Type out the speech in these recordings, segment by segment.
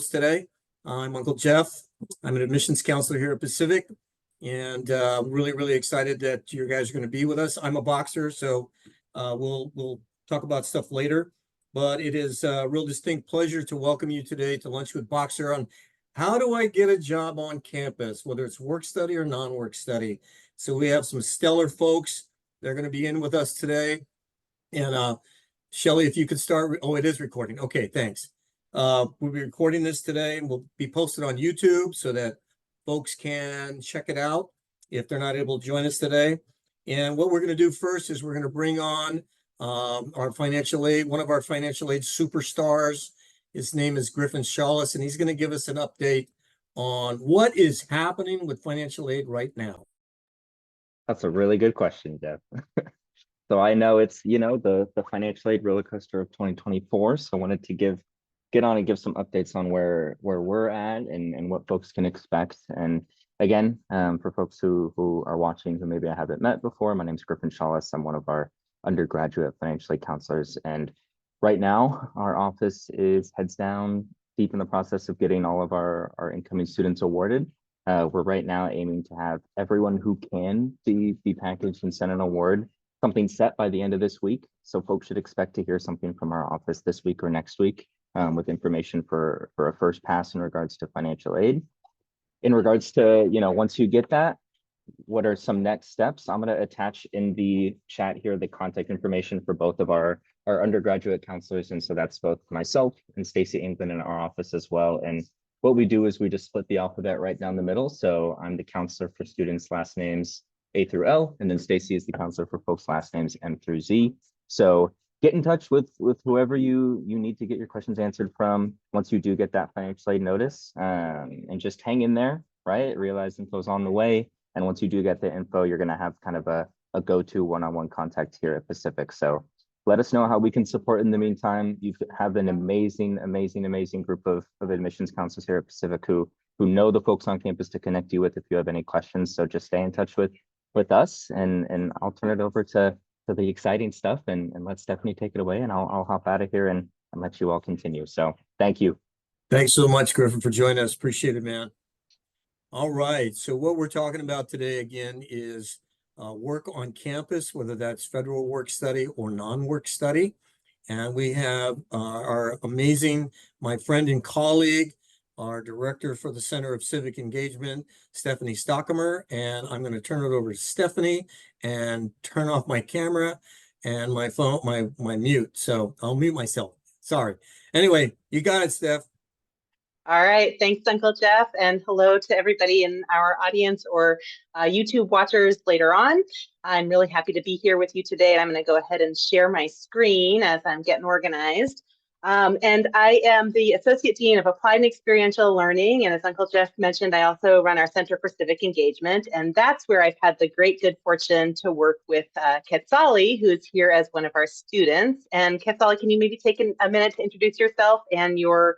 Today. I'm Uncle Jeff. I'm an admissions counselor here at Pacific, and really, really excited that you guys are going to be with us. I'm a boxer, so we'll talk about stuff later. But it is a real distinct pleasure to welcome you today to Lunch with Boxer on how do I get a job on campus, whether it's work study or non-work study. So we have some stellar folks. They're going to be in with us today. And Shelly, if you could start. Oh, it is recording. Okay, thanks. We'll be recording this today and will be posted on YouTube so that folks can check it out if they're not able to join us today. And what we're going to do first is we're going to bring on our financial aid, one of our financial aid superstars. His name is Griffin Shawless, and he's going to give us an update on what is happening with financial aid right now. That's a really good question, Jeff. So I know it's, the financial aid roller coaster of 2024. So I wanted to get on and give some updates on where we're at and what folks can expect. And again, for folks who are watching who maybe I haven't met before, my name is Griffin Shawless. I'm one of our undergraduate financial aid counselors. And right now, our office is heads down, deep in the process of getting all of our incoming students awarded. We're right now aiming to have everyone who can be packaged and sent an award, something set by the end of this week. So folks should expect to hear something from our office this week or next week with information for a first pass in regards to financial aid. In regards to, once you get that, what are some next steps? I'm going to attach in the chat here the contact information for both of our undergraduate counselors. And so that's both myself and Stacy England in our office as well. And what we do is we just split the alphabet right down the middle. So I'm the counselor for students' last names A through L, and then Stacy is the counselor for folks' last names M through Z. So get in touch with whoever you need to get your questions answered from once you do get that financial aid notice, and just hang in there, right? Realize info's on the way. And once you do get the info, you're going to have kind of a go-to one-on-one contact here at Pacific. So let us know how we can support in the meantime. You have an amazing group of admissions counselors here at Pacific who know the folks on campus to connect you with if you have any questions. So just stay in touch with us, and I'll turn it over to the exciting stuff and let Stephanie take it away, and I'll hop out of here and let you all continue. So thank you. Thanks so much, Griffin, for joining us. Appreciate it, man. All right. So what we're talking about today again is work on campus, whether that's federal work study or non-work study. And we have our amazing, my friend and colleague, our director for the Center of Civic Engagement, Stephanie Stockamer. And I'm going to turn it over to Stephanie and turn off my camera and my phone, my mute. So I'll mute myself. Sorry. Anyway, you got it, Steph. All right. Thanks, Uncle Jeff. And hello to everybody in our audience or YouTube watchers later on. I'm really happy to be here with you today. And I'm going to go ahead and share my screen as I'm getting organized. And I am the Associate Dean of Applied and Experiential Learning. And as Uncle Jeff mentioned, I also run our Center for Civic Engagement. And that's where I've had the great good fortune to work with Quetzali, who's here as one of our students. And Quetzali, can you maybe take a minute to introduce yourself and your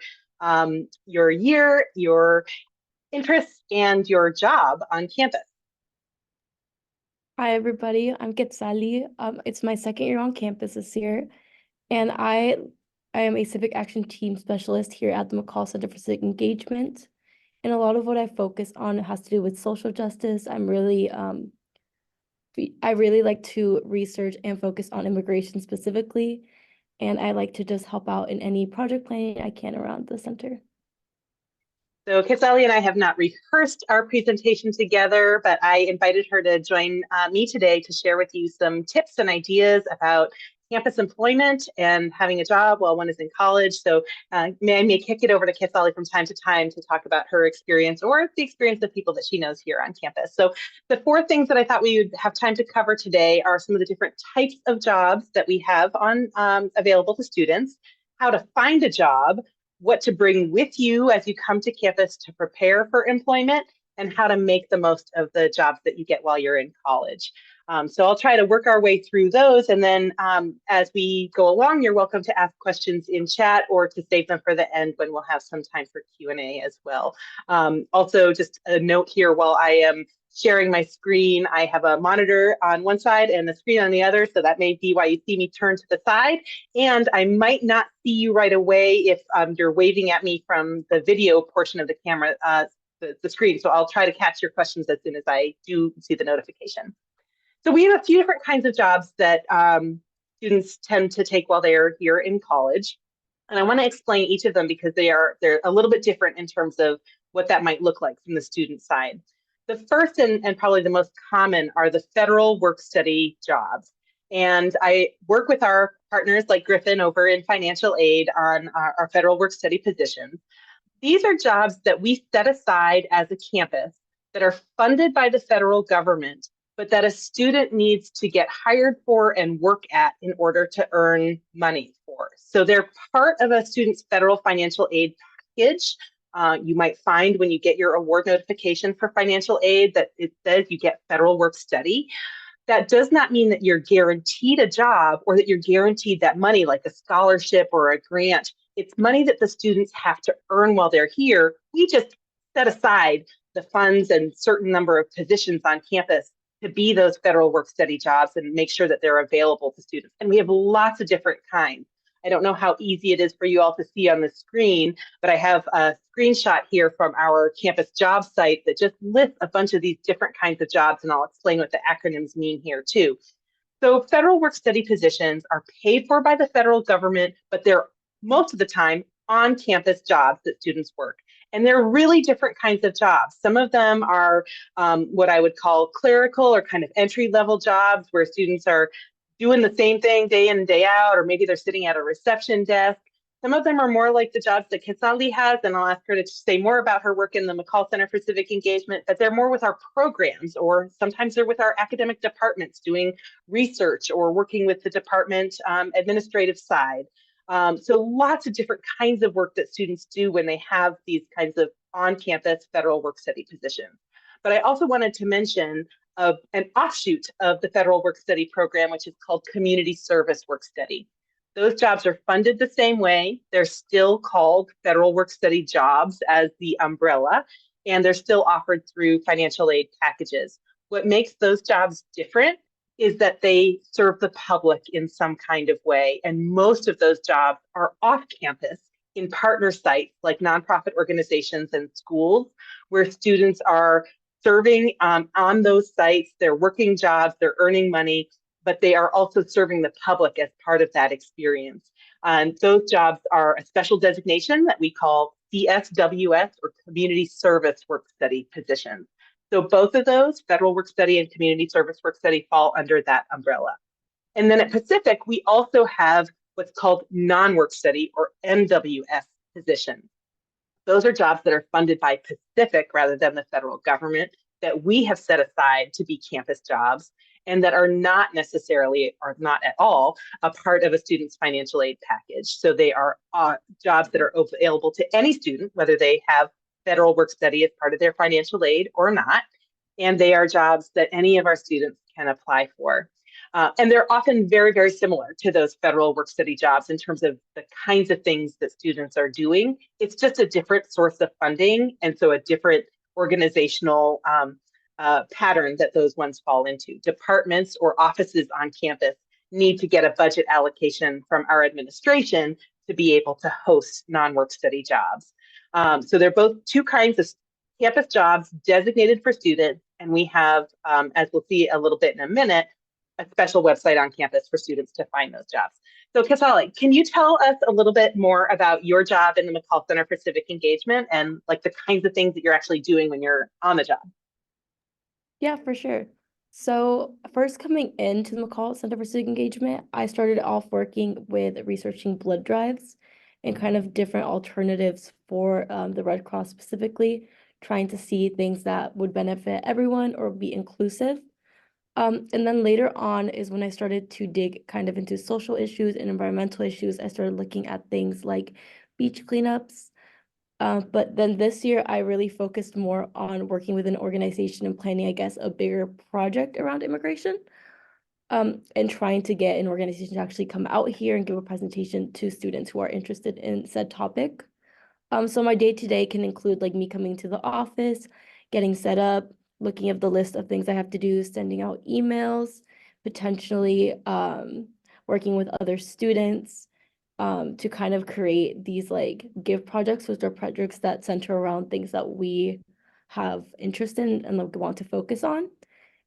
year, your interests, and your job on campus? Hi, everybody. I'm Quetzali. It's my second year on campus this year, and I am a Civic Action Team Specialist here at the McCall Center for Civic Engagement. And a lot of what I focus on has to do with social justice. I really like to research and focus on immigration specifically. And I like to just help out in any project planning I can around the center. So Quetzali and I have not rehearsed our presentation together, but I invited her to join me today to share with you some tips and ideas about campus employment and having a job while one is in college. So I may kick it over to Quetzali from time to time to talk about her experience or the experience of people that she knows here on campus. So the 4 things that I thought we would have time to cover today are some of the different types of jobs that we have on available to students, how to find a job, what to bring with you as you come to campus to prepare for employment, and how to make the most of the jobs that you get while you're in college. So I'll try to work our way through those. And then as we go along, you're welcome to ask questions in chat or to save them for the end when we'll have some time for Q&A as well. Also, just a note here, while I am sharing my screen. I have a monitor on one side and the screen on the other, so that may be why you see me turn to the side. And I might not see you right away if you're waving at me from the video portion of the camera, the screen. So I'll try to catch your questions as soon as I do see the notification. So we have a few different kinds of jobs that students tend to take while they're here in college. And I want to explain each of them because they're a little bit different in terms of what that might look like from the student side. The first and probably the most common are the federal work-study jobs. And I work with our partners like Griffin over in financial aid on our federal work-study positions. These are jobs that we set aside as a campus that are funded by the federal government, but that a student needs to get hired for and work at in order to earn money for. So they're part of a student's federal financial aid package. You might find when you get your award notification for financial aid that it says you get federal work study. That does not mean that you're guaranteed a job or that you're guaranteed that money like a scholarship or a grant. It's money that the students have to earn while they're here. We just set aside the funds and certain number of positions on campus to be those federal work study jobs and make sure that they're available to students. And we have lots of different kinds. I don't know how easy it is for you all to see on the screen, but I have a screenshot here from our campus job site that just lists a bunch of these different kinds of jobs, and I'll explain what the acronyms mean here too. So federal work study positions are paid for by the federal government, but they're most of the time on-campus jobs that students work. And they're really different kinds of jobs. Some of them are what I would call clerical or kind of entry-level jobs where students are doing the same thing day in and day out, or maybe they're sitting at a reception desk. Some of them are more like the jobs that Kesali has, and I'll ask her to say more about her work in the McCall Center for Civic Engagement, but they're more with our programs, or sometimes they're with our academic departments doing research or working with the department administrative side. So lots of different kinds of work that students do when they have these kinds of on-campus federal work study positions. But I also wanted to mention an offshoot of the federal work study program, which is called community service work study. Those jobs are funded the same way. They're still called federal work study jobs as the umbrella, and they're still offered through financial aid packages. What makes those jobs different is that they serve the public in some kind of way. And most of those jobs are off campus in partner sites like nonprofit organizations and schools, where students are serving on those sites. They're working jobs, they're earning money, but they are also serving the public as part of that experience. And those jobs are a special designation that we call CSWS, or Community Service Work Study positions. So both of those, federal work study and community service work study, fall under that umbrella. And then at Pacific, we also have what's called non-work study, or NWS positions. Those are jobs that are funded by Pacific rather than the federal government, that we have set aside to be campus jobs, and that are not necessarily, or not at all, a part of a student's financial aid package. So they are jobs that are available to any student, whether they have federal work study as part of their financial aid or not. And they are jobs that any of our students can apply for. And they're often very, very similar to those federal work study jobs in terms of the kinds of things that students are doing. It's just a different source of funding, and so a different organizational pattern that those ones fall into. Departments or offices on campus need to get a budget allocation from our administration to be able to host non-work study jobs. So they're both two kinds of campus jobs designated for students, and we have, as we'll see a little bit in a minute, a special website on campus for students to find those jobs. So Kesali, can you tell us a little bit more about your job in the McCall Center for Civic Engagement and like the kinds of things that you're actually doing when you're on the job? Yeah, for sure. So first coming into the McCall Center for Civic Engagement, I started off working with researching blood drives and kind of different alternatives for the Red Cross specifically, trying to see things that would benefit everyone or be inclusive. And then later on is when I started to dig kind of into social issues and environmental issues. I started looking at things like beach cleanups. But then this year, I really focused more on working with an organization and planning, I guess, a bigger project around immigration. And trying to get an organization to actually come out here and give a presentation to students who are interested in said topic. So my day-to-day can include like me coming to the office, getting set up, looking at the list of things I have to do, sending out emails, potentially working with other students to kind of create these like give projects, which are projects that center around things that we have interest in and like, want to focus on.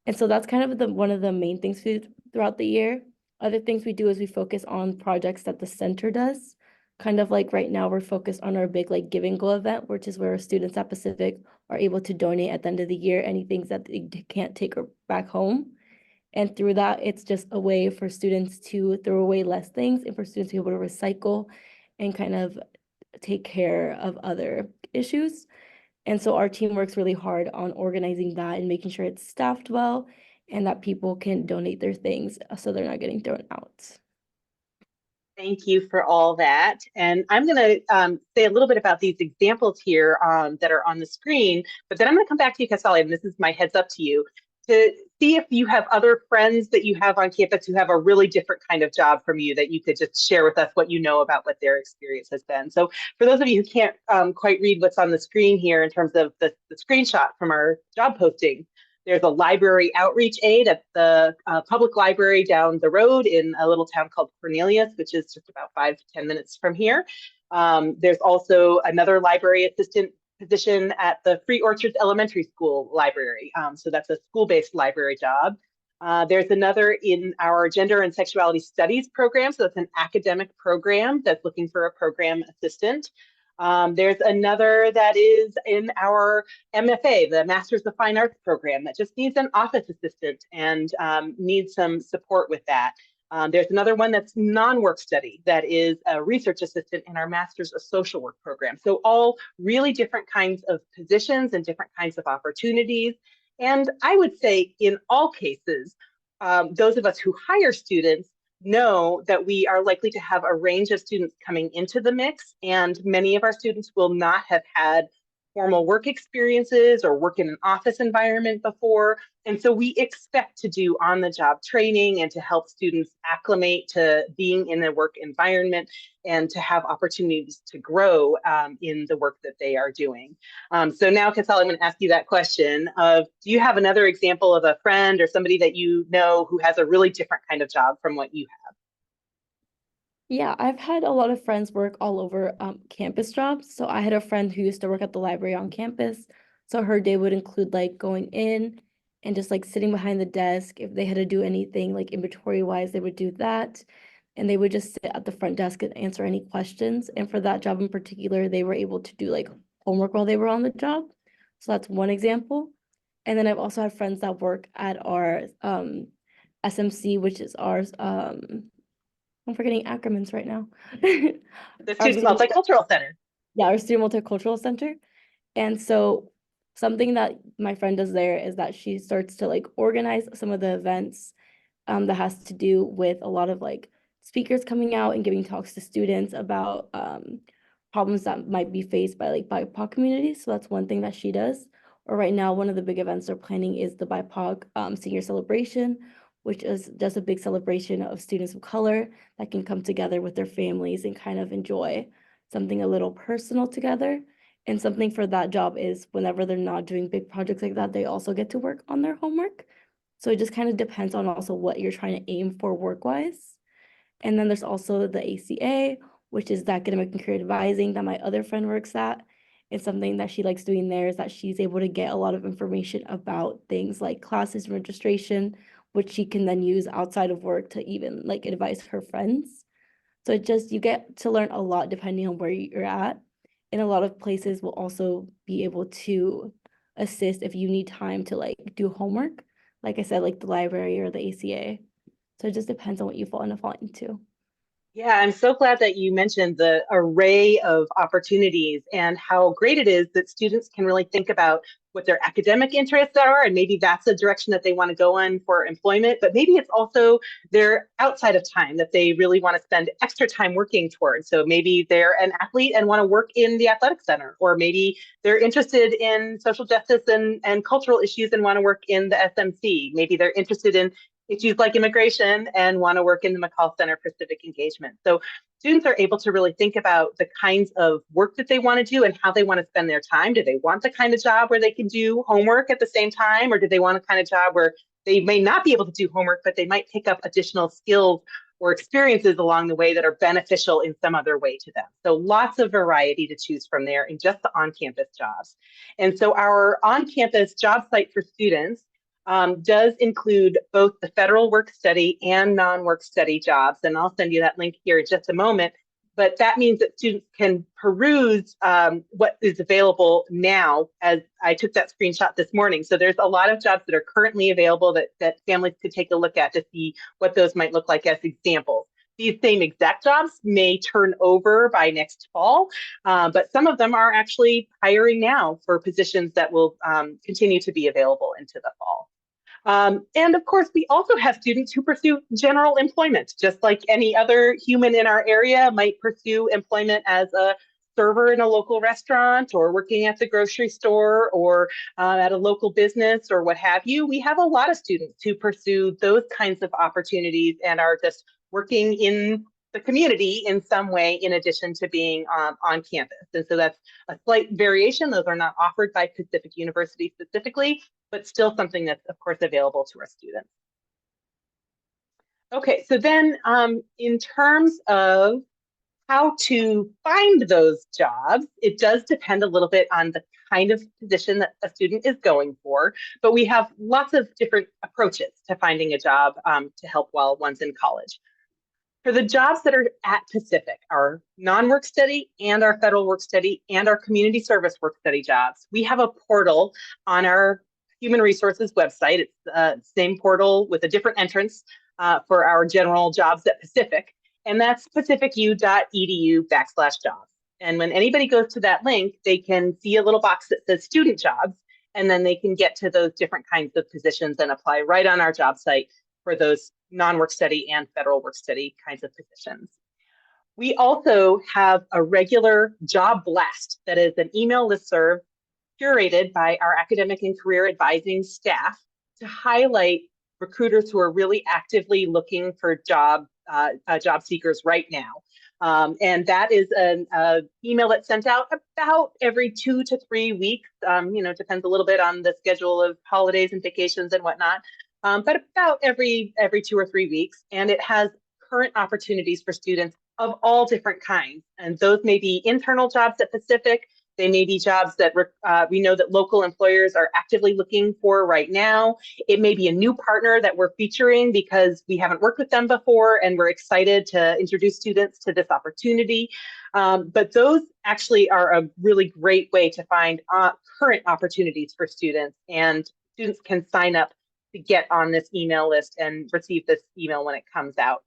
And so that's kind of one of the main things we do throughout the year. Other things we do is we focus on projects that the center does. Kind of like right now we're focused on our big like Give and Go event, which is where students at Pacific are able to donate at the end of the year any things that they can't take back home. And through that, it's just a way for students to throw away less things and for students to be able to recycle and kind of take care of other issues. And so our team works really hard on organizing that and making sure it's staffed well and that people can donate their things so they're not getting thrown out. Thank you for all that. And I'm going to say a little bit about these examples here that are on the screen, but then I'm going to come back to you, Casali, and this is my heads up to you, to see if you have other friends that you have on campus who have a really different kind of job from you that you could just share with us what you know about what their experience has been. So for those of you who can't quite read what's on the screen here in terms of the screenshot from our job posting, there's a library outreach aide at the public library down the road in a little town called Cornelius, which is just about 5 to 10 minutes from here. There's also another library assistant position at the Free Orchards Elementary School library. So that's a school-based library job. There's another in our Gender and Sexuality Studies program. So that's an academic program that's looking for a program assistant. There's another that is in our MFA, the Masters of Fine Arts program, that just needs an office assistant and needs some support with that. There's another one that's non-work study that is a research assistant in our Masters of Social Work program. So all really different kinds of positions and different kinds of opportunities. And I would say in all cases, those of us who hire students know that we are likely to have a range of students coming into the mix, and many of our students will not have had formal work experiences or work in an office environment before. And so we expect to do on-the-job training and to help students acclimate to being in a work environment and to have opportunities to grow in the work that they are doing. So now, Casali, I'm going to ask you that question of, do you have another example of a friend or somebody that you know who has a really different kind of job from what you have? Yeah, I've had a lot of friends work all over campus jobs. So I had a friend who used to work at the library on campus. So her day would include like going in and just like sitting behind the desk. If they had to do anything like inventory wise, they would do that. And they would just sit at the front desk and answer any questions. And for that job in particular, they were able to do like homework while they were on the job. So that's one example. And then I've also had friends that work at our SMC, which is ours. I'm forgetting acronyms right now. The Student Multicultural Center. Yeah, our Student Multicultural Center. And so something that my friend does there is that she starts to like organize some of the events that has to do with a lot of like speakers coming out and giving talks to students about problems that might be faced by like BIPOC communities. So that's one thing that she does. Or right now, one of the big events they're planning is the BIPOC senior celebration, which is just a big celebration of students of color that can come together with their families and kind of enjoy something a little personal together. And something for that job is whenever they're not doing big projects like that, they also get to work on their homework. So it just kind of depends on also what you're trying to aim for work-wise. And then there's also the ACA, which is the academic and career advising that my other friend works at. And something that she likes doing there is that she's able to get a lot of information about things like classes and registration, which she can then use outside of work to even like advise her friends. So it just, you get to learn a lot depending on where you're at. And a lot of places will also be able to assist if you need time to like do homework. Like I said, like the library or the ACA. So it just depends on what you fall into. Yeah, I'm so glad that you mentioned the array of opportunities and how great it is that students can really think about what their academic interests are, and maybe that's the direction that they want to go in for employment, but maybe it's also their outside of time that they really want to spend extra time working towards. So maybe they're an athlete and want to work in the athletic center, or maybe they're interested in social justice and cultural issues and want to work in the SMC. Maybe they're interested in issues like immigration and want to work in the McCall Center for Civic Engagement. So students are able to really think about the kinds of work that they want to do and how they want to spend their time. Do they want the kind of job where they can do homework at the same time, or do they want a kind of job where they may not be able to do homework, but they might pick up additional skills or experiences along the way that are beneficial in some other way to them? So lots of variety to choose from there in just the on-campus jobs. And so our on-campus job site for students does include both the federal work study and non-work study jobs. And I'll send you that link here in just a moment. But that means that students can peruse what is available now, as I took that screenshot this morning. So there's a lot of jobs that are currently available that families could take a look at to see what those might look like as examples. These same exact jobs may turn over by next fall, but some of them are actually hiring now for positions that will continue to be available into the fall. And of course, we also have students who pursue general employment, just like any other human in our area might pursue employment as a server in a local restaurant or working at the grocery store or at a local business or what have you. We have a lot of students who pursue those kinds of opportunities and are just working in the community in some way in addition to being on campus. And so that's a slight variation. Those are not offered by Pacific University specifically, but still something that's of course available to our students. Okay, so then in terms of how to find those jobs, it does depend a little bit on the kind of position that a student is going for, but we have lots of different approaches to finding a job to help while one's in college. For the jobs that are at Pacific, our non-work study and our federal work study and our community service work study jobs, we have a portal on our Human Resources website. It's the same portal with a different entrance for our general jobs at Pacific, and that's pacificu.edu/jobs. And when anybody goes to that link, they can see a little box that says student jobs, and then they can get to those different kinds of positions and apply right on our job site for those non-work study and federal work study kinds of positions. We also have a regular job blast that is an email listserv curated by our academic and career advising staff to highlight recruiters who are really actively looking for job seekers right now. And that is an email that's sent out about every 2 to 3 weeks. Depends a little bit on the schedule of holidays and vacations and whatnot. But about every 2 or 3 weeks, and it has current opportunities for students of all different kinds. And those may be internal jobs at Pacific. They may be jobs that we know that local employers are actively looking for right now. It may be a new partner that we're featuring because we haven't worked with them before and we're excited to introduce students to this opportunity. But those actually are a really great way to find current opportunities for students, and students can sign up to get on this email list and receive this email when it comes out.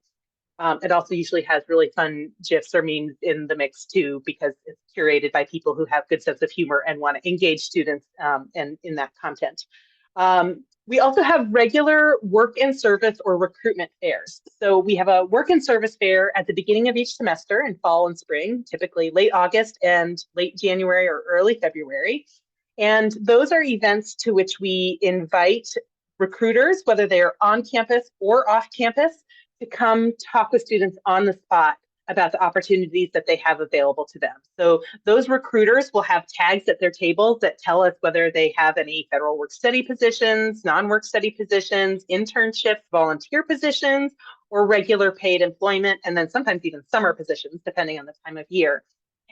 It also usually has really fun GIFs or memes in the mix too, because it's curated by people who have good sense of humor and want to engage students and in that content. We also have regular work and service or recruitment fairs. So we have a work and service fair at the beginning of each semester in fall and spring, typically late August and late January or early February. And those are events to which we invite recruiters, whether they are on campus or off campus, to come talk with students on the spot about the opportunities that they have available to them. So those recruiters will have tags at their tables that tell us whether they have any federal work study positions, non-work study positions, internships, volunteer positions, or regular paid employment, and then sometimes even summer positions, depending on the time of year.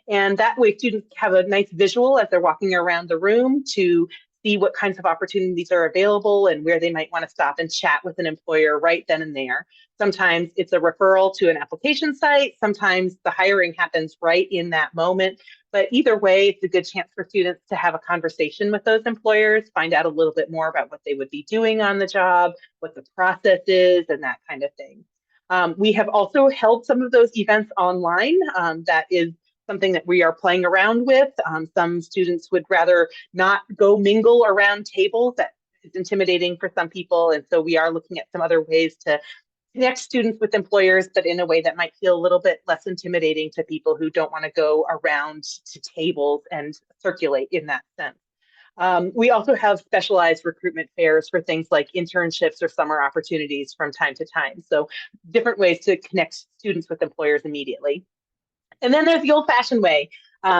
And that way students have a nice visual as they're walking around the room to see what kinds of opportunities are available and where they might want to stop and chat with an employer right then and there. Sometimes it's a referral to an application site. Sometimes the hiring happens right in that moment. But either way, it's a good chance for students to have a conversation with those employers, find out a little bit more about what they would be doing on the job, what the process is, and that kind of thing. We have also held some of those events online. That is something that we are playing around with. Some students would rather not go mingle around tables. That is intimidating for some people. And so we are looking at some other ways to connect students with employers, but in a way that might feel a little bit less intimidating to people who don't want to go around to tables and circulate in that sense. We also have specialized recruitment fairs for things like internships or summer opportunities from time to time. So different ways to connect students with employers immediately. And then there's the old-fashioned way,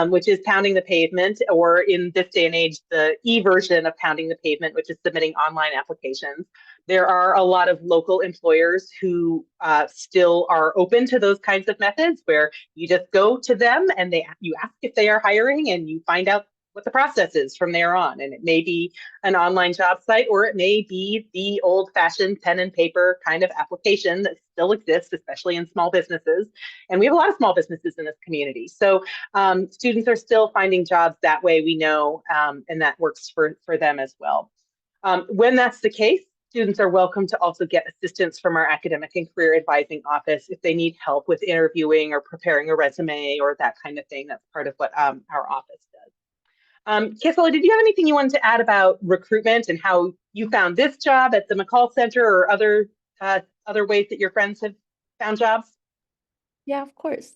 which is pounding the pavement, or in this day and age, the e-version of pounding the pavement, which is submitting online applications. There are a lot of local employers who still are open to those kinds of methods, where you just go to them and you ask if they are hiring, and you find out what the process is from there on. And it may be an online job site, or it may be the old-fashioned pen and paper kind of application that still exists, especially in small businesses. And we have a lot of small businesses in this community. So students are still finding jobs that way, we know, and that works for them as well. When that's the case, students are welcome to also get assistance from our academic and career advising office if they need help with interviewing or preparing a resume or that kind of thing. That's part of what our office does. Kisela, did you have anything you wanted to add about recruitment and how you found this job at the McCall Center, or other ways that your friends have found jobs? Yeah, of course.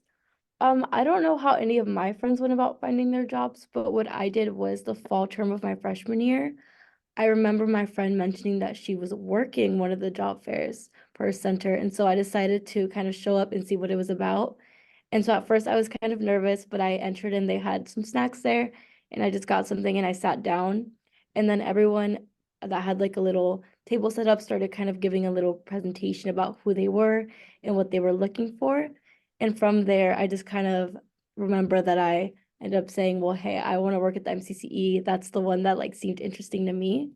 I don't know how any of my friends went about finding their jobs, but what I did was the fall term of my freshman year. I remember my friend mentioning that she was working one of the job fairs for her center, and so I decided to kind of show up and see what it was about. And so at first I was kind of nervous, but I entered and they had some snacks there, and I just got something and I sat down. And then everyone that had like a little table set up started kind of giving a little presentation about who they were and what they were looking for. And from there, I just kind of remember that I ended up saying, well, hey, I want to work at the MCCE. That's the one that like seemed interesting to me.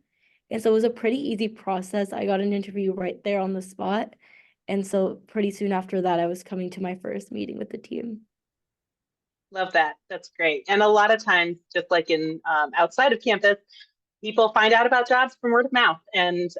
And so it was a pretty easy process. I got an interview right there on the spot. And so pretty soon after that, I was coming to my first meeting with the team. Love that. That's great. And a lot of times, just like in outside of campus, people find out about jobs from word of mouth. And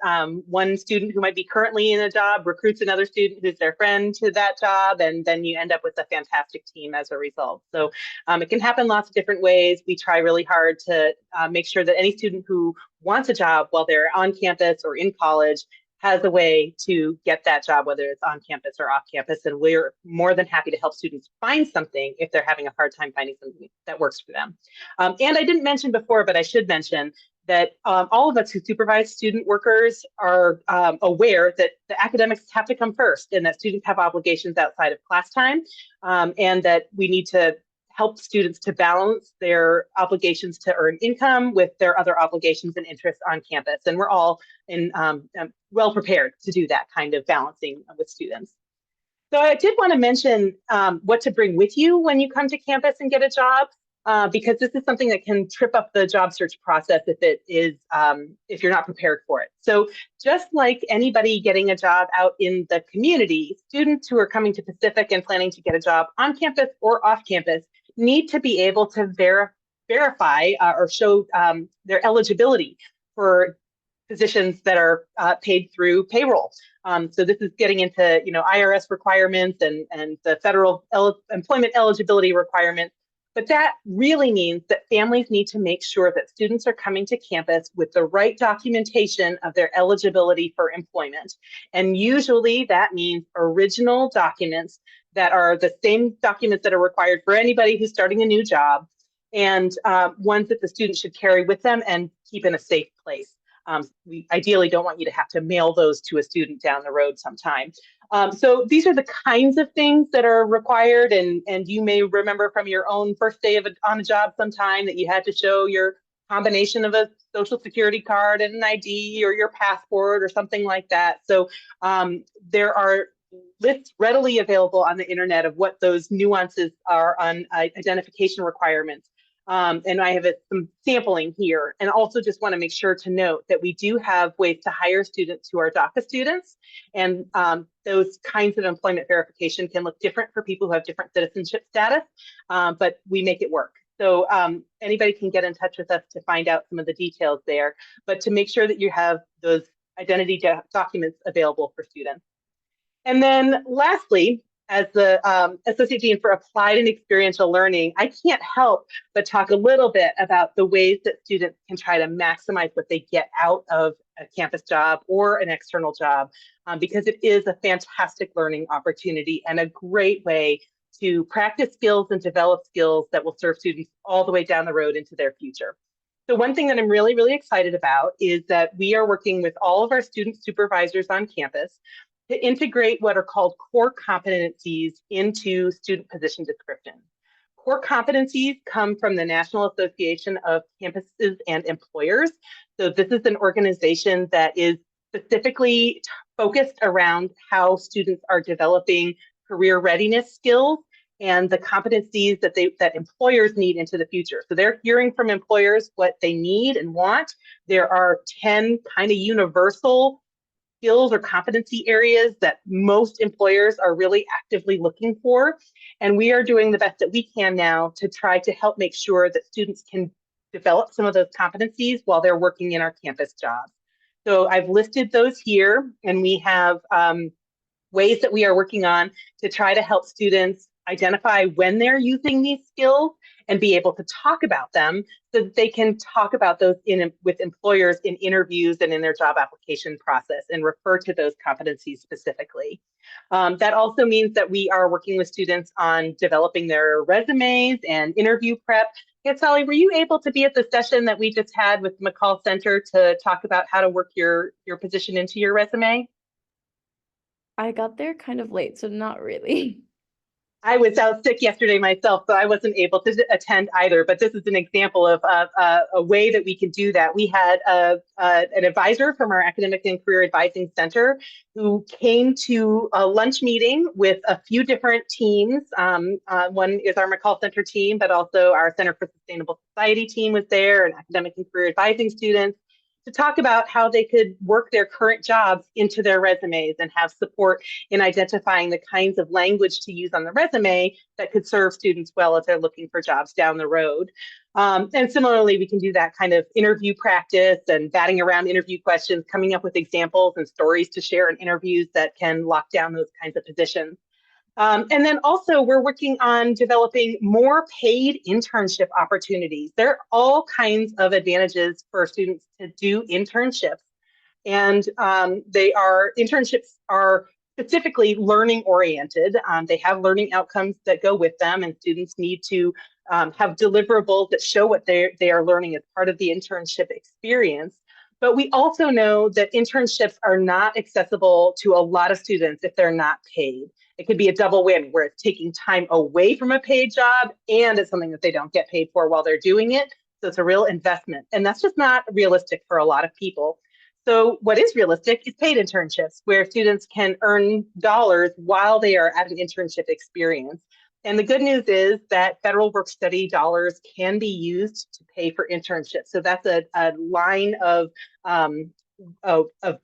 one student who might be currently in a job recruits another student who's their friend to that job, and then you end up with a fantastic team as a result. So it can happen lots of different ways. We try really hard to make sure that any student who wants a job while they're on campus or in college has a way to get that job, whether it's on campus or off campus. And we're more than happy to help students find something if they're having a hard time finding something that works for them. And I didn't mention before, but I should mention that all of us who supervise student workers are aware that the academics have to come first, and that students have obligations outside of class time, and that we need to help students to balance their obligations to earn income with their other obligations and interests on campus. And we're all well prepared to do that kind of balancing with students. So I did want to mention what to bring with you when you come to campus and get a job, because this is something that can trip up the job search process if you're not prepared for it. So just like anybody getting a job out in the community, students who are coming to Pacific and planning to get a job on campus or off campus need to be able to verify or show their eligibility for positions that are paid through payroll. So this is getting into IRS requirements and the federal employment eligibility requirements. But that really means that families need to make sure that students are coming to campus with the right documentation of their eligibility for employment. And usually that means original documents that are the same documents that are required for anybody who's starting a new job, and ones that the student should carry with them and keep in a safe place. We ideally don't want you to have to mail those to a student down the road sometime. So these are the kinds of things that are required, and you may remember from your own first day on a job sometime that you had to show your combination of a social security card and an ID or your passport or something like that. So there are lists readily available on the internet of what those nuances are on identification requirements. And I have some sampling here, and also just want to make sure to note that we do have ways to hire students who are DACA students, and those kinds of employment verification can look different for people who have different citizenship status, but we make it work. So anybody can get in touch with us to find out some of the details there, but to make sure that you have those identity documents available for students. And then lastly, as the Associate Dean for Applied and Experiential Learning, I can't help but talk a little bit about the ways that students can try to maximize what they get out of a campus job or an external job, because it is a fantastic learning opportunity and a great way to practice skills and develop skills that will serve students all the way down the road into their future. So one thing that I'm really, really excited about is that we are working with all of our student supervisors on campus to integrate what are called core competencies into student position description. Core competencies come from the National Association of Campuses and Employers. So this is an organization that is specifically focused around how students are developing career readiness skills and the competencies that employers need into the future. So they're hearing from employers what they need and want. There are 10 kind of universal skills or competency areas that most employers are really actively looking for. And we are doing the best that we can now to try to help make sure that students can develop some of those competencies while they're working in our campus jobs. So I've listed those here, and we have ways that we are working on to try to help students identify when they're using these skills and be able to talk about them so that they can talk about those with employers in interviews and in their job application process and refer to those competencies specifically. That also means that we are working with students on developing their resumes and interview prep. Sally, were you able to be at the session that we just had with McCall Center to talk about how to work your position into your resume? I got there kind of late, so not really. I was out sick yesterday myself, so I wasn't able to attend either. But this is an example of a way that we can do that. We had an advisor from our Academic and Career Advising Center who came to a lunch meeting with a few different teams. One is our McCall Center team, but also our Center for Sustainable Society team was there, and academic and career advising students, to talk about how they could work their current jobs into their resumes and have support in identifying the kinds of language to use on the resume that could serve students well as they're looking for jobs down the road. And similarly, we can do that kind of interview practice and batting around interview questions, coming up with examples and stories to share in interviews that can lock down those kinds of positions. And then also we're working on developing more paid internship opportunities. There are all kinds of advantages for students to do internships. And internships are specifically learning oriented. They have learning outcomes that go with them, and students need to have deliverables that show what they are learning as part of the internship experience. But we also know that internships are not accessible to a lot of students if they're not paid. It could be a double whammy where it's taking time away from a paid job and it's something that they don't get paid for while they're doing it. So it's a real investment. And that's just not realistic for a lot of people. So what is realistic is paid internships where students can earn dollars while they are at an internship experience. And the good news is that federal work study dollars can be used to pay for internships. So that's a line of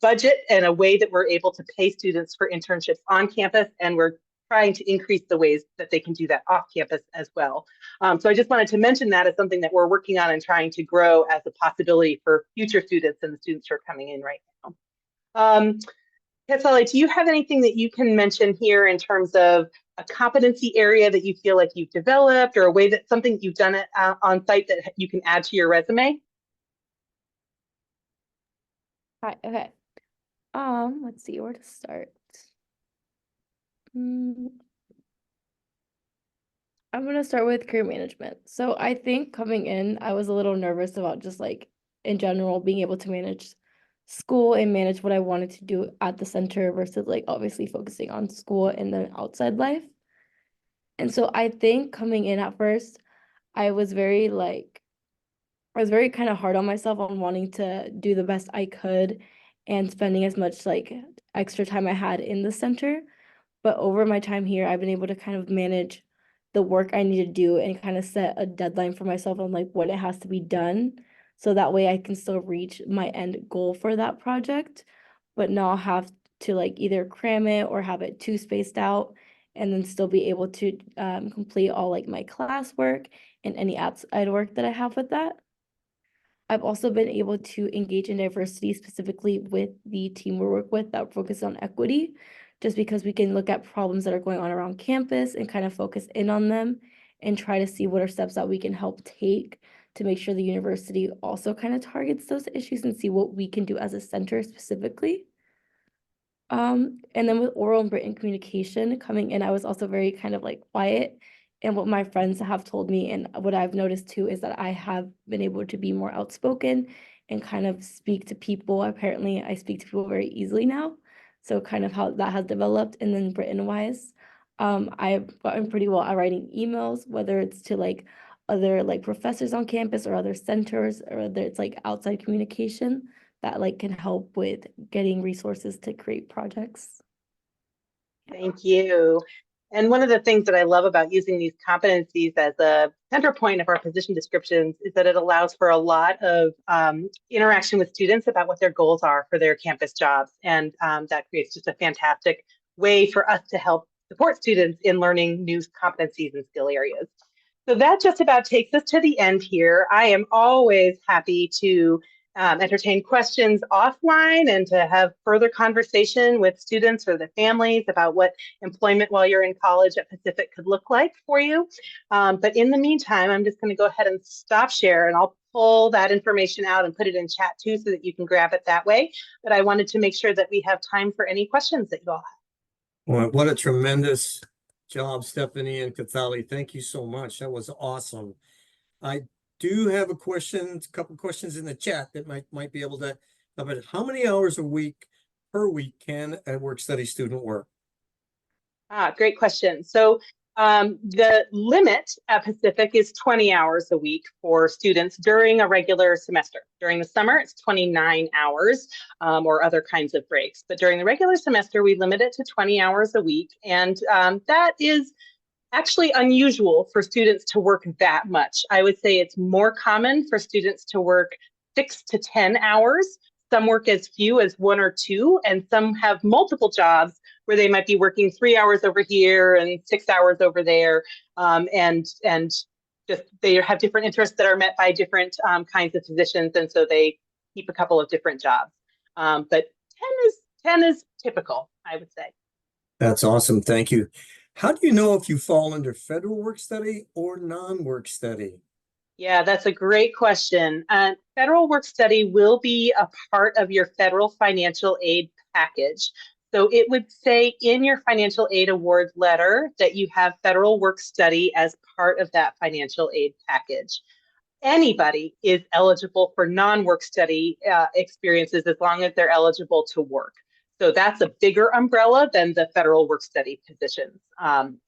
budget and a way that we're able to pay students for internships on campus, and we're trying to increase the ways that they can do that off campus as well. So I just wanted to mention that as something that we're working on and trying to grow as a possibility for future students and the students who are coming in right now. Sally, do you have anything that you can mention here in terms of a competency area that you feel like you've developed, or a way that something you've done on site that you can add to your resume? Hi, okay. Let's see where to start. I'm gonna start with career management. So I think coming in, I was a little nervous about just like in general being able to manage school and manage what I wanted to do at the center versus like obviously focusing on school and then outside life. And so I think coming in at first, I was very kind of hard on myself on wanting to do the best I could and spending as much like extra time I had in the center. But over my time here, I've been able to kind of manage the work I need to do and kind of set a deadline for myself on like what it has to be done. So that way I can still reach my end goal for that project, but not have to like either cram it or have it too spaced out, and then still be able to complete all like my classwork and any outside work that I have with that. I've also been able to engage in diversity, specifically with the team we work with that focus on equity, just because we can look at problems that are going on around campus and kind of focus in on them and try to see what are steps that we can help take to make sure the university also kind of targets those issues and see what we can do as a center specifically. And then with oral and written communication coming in, I was also very kind of like quiet And what my friends have told me and what I've noticed too is that I have been able to be more outspoken and kind of speak to people. Apparently, I speak to people very easily now. So kind of how that has developed. And then written wise, I've gotten pretty well at writing emails, whether it's to like other like professors on campus or other centers, or whether it's like outside communication that like can help with getting resources to create projects. Thank you. And one of the things that I love about using these competencies as a center point of our position descriptions is that it allows for a lot of interaction with students about what their goals are for their campus jobs. And that creates just a fantastic way for us to help support students in learning new competencies and skill areas. So that just about takes us to the end here. I am always happy to entertain questions offline and to have further conversation with students or their families about what employment while you're in college at Pacific could look like for you. But in the meantime, I'm just going to go ahead and stop share, and I'll pull that information out and put it in chat too so that you can grab it that way. But I wanted to make sure that we have time for any questions that you all have. Well, what a tremendous job, Stephanie and Kathali. Thank you so much. That was awesome. I do have a couple questions in the chat that might be able to cover it. How many hours per week can a work study student work? Great question. So the limit at Pacific is 20 hours a week for students during a regular semester. During the summer, it's 29 hours or other kinds of breaks. But during the regular semester, we limit it to 20 hours a week. And that is actually unusual for students to work that much. I would say it's more common for students to work 6 to 10 hours. Some work as few as 1 or 2, and some have multiple jobs where they might be working 3 hours over here and 6 hours over there, and just they have different interests that are met by different kinds of positions, and so they keep a couple of different jobs. But 10 is typical, I would say. That's awesome. Thank you. How do you know if you fall under federal work study or non-work study? Yeah, that's a great question. Federal work study will be a part of your federal financial aid package. So it would say in your financial aid award letter that you have federal work study as part of that financial aid package. Anybody is eligible for non-work study experiences as long as they're eligible to work. So that's a bigger umbrella than the federal work study positions.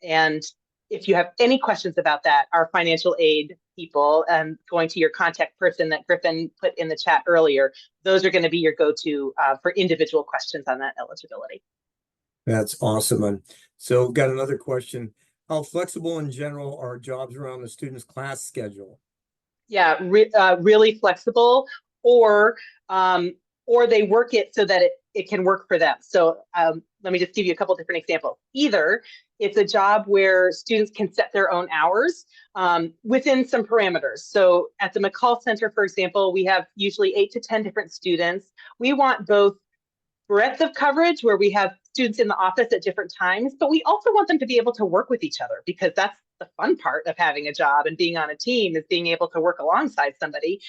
And if you have any questions about that, our financial aid people, and going to your contact person that Griffin put in the chat earlier, those are going to be your go-to for individual questions on that eligibility. That's awesome. And so got another question. How flexible in general are jobs around the student's class schedule? Yeah, really flexible, or they work it so that it can work for them. So let me just give you a couple different examples. Either it's a job where students can set their own hours within some parameters. So at the McCall Center, for example, we have usually 8 to 10 different students. We want both breadth of coverage where we have students in the office at different times, but we also want them to be able to work with each other, because that's the fun part of having a job and being on a team, is being able to work alongside somebody.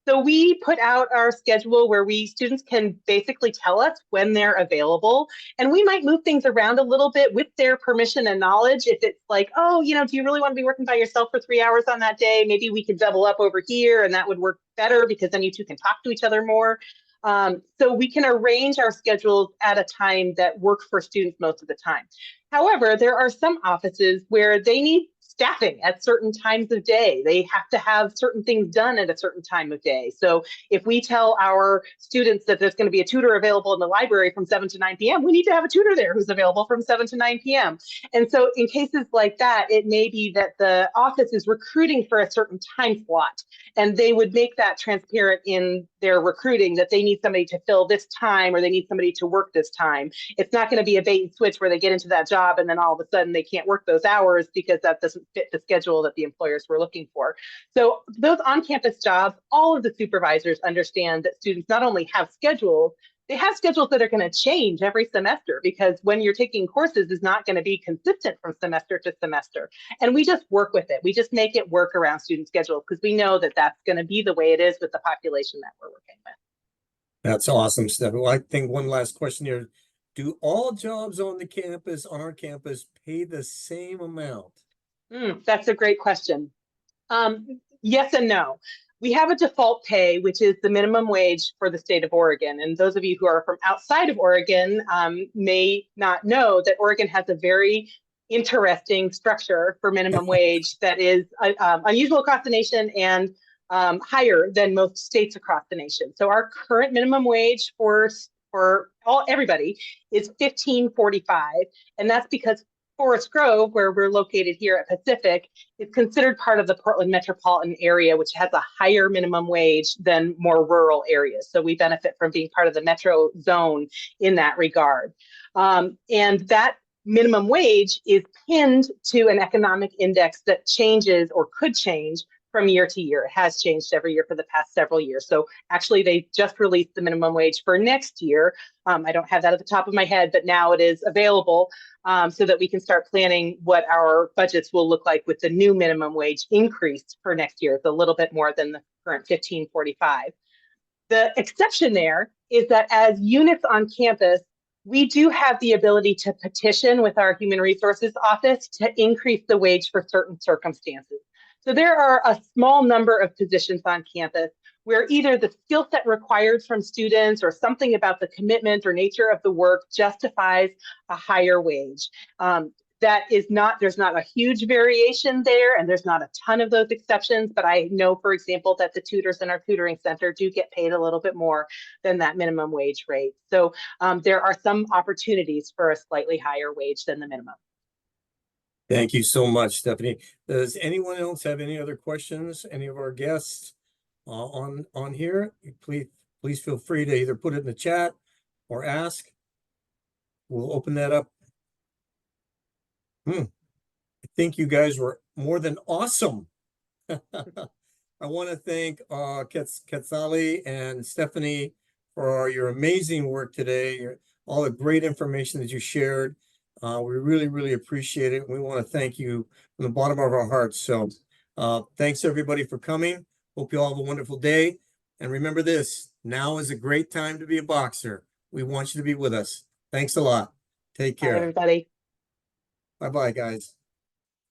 So we put out our schedule where students can basically tell us when they're available, and we might move things around a little bit with their permission and knowledge. If it's like, oh, do you really want to be working by yourself for 3 hours on that day? Maybe we could double up over here, and that would work better because then you two can talk to each other more. So we can arrange our schedules at a time that work for students most of the time. However, there are some offices where they need staffing at certain times of day. They have to have certain things done at a certain time of day. So if we tell our students that there's going to be a tutor available in the library from 7 to 9 p.m., we need to have a tutor there who's available from 7 to 9 p.m. And so in cases like that, it may be that the office is recruiting for a certain time slot, and they would make that transparent in their recruiting that they need somebody to fill this time, or they need somebody to work this time. It's not going to be a bait and switch where they get into that job and then all of a sudden they can't work those hours because that doesn't fit the schedule that the employers were looking for. So those on-campus jobs, all of the supervisors understand that students not only have schedules, they have schedules that are going to change every semester, because when you're taking courses is not going to be consistent from semester to semester. And we just work with it. We just make it work around student schedules, because we know that that's going to be the way it is with the population that we're working with. That's awesome, Stephanie. Well, I think one last question here. Do all jobs on our campus pay the same amount? That's a great question. Yes and no. We have a default pay, which is the minimum wage for the state of Oregon. And those of you who are from outside of Oregon may not know that Oregon has a very interesting structure for minimum wage that is unusual across the nation and higher than most states across the nation. So our current minimum wage for everybody is $15.45, and that's because Forest Grove, where we're located here at Pacific, is considered part of the Portland metropolitan area, which has a higher minimum wage than more rural areas. So we benefit from being part of the metro zone in that regard. And that minimum wage is pinned to an economic index that changes or could change from year to year. It has changed every year for the past several years. So actually, they just released the minimum wage for next year. I don't have that at the top of my head, but now it is available so that we can start planning what our budgets will look like with the new minimum wage increase for next year. It's a little bit more than the current $15.45. The exception there is that as units on campus, we do have the ability to petition with our Human Resources Office to increase the wage for certain circumstances. So there are a small number of positions on campus where either the skill set required from students or something about the commitment or nature of the work justifies a higher wage. There's not a huge variation there, and there's not a ton of those exceptions, but I know, for example, that the tutors in our tutoring center do get paid a little bit more than that minimum wage rate. So there are some opportunities for a slightly higher wage than the minimum. Thank you so much, Stephanie. Does anyone else have any other questions? Any of our guests on here? Please feel free to either put it in the chat or ask. We'll open that up. I think you guys were more than awesome. I want to thank Quetzali and Stephanie for your amazing work today, all the great information that you shared. We really, really appreciate it. We want to thank you from the bottom of our hearts. So thanks everybody for coming. Hope you all have a wonderful day. And remember this, now is a great time to be a boxer. We want you to be with us. Thanks a lot. Take care. Bye, everybody. Bye-bye, guys.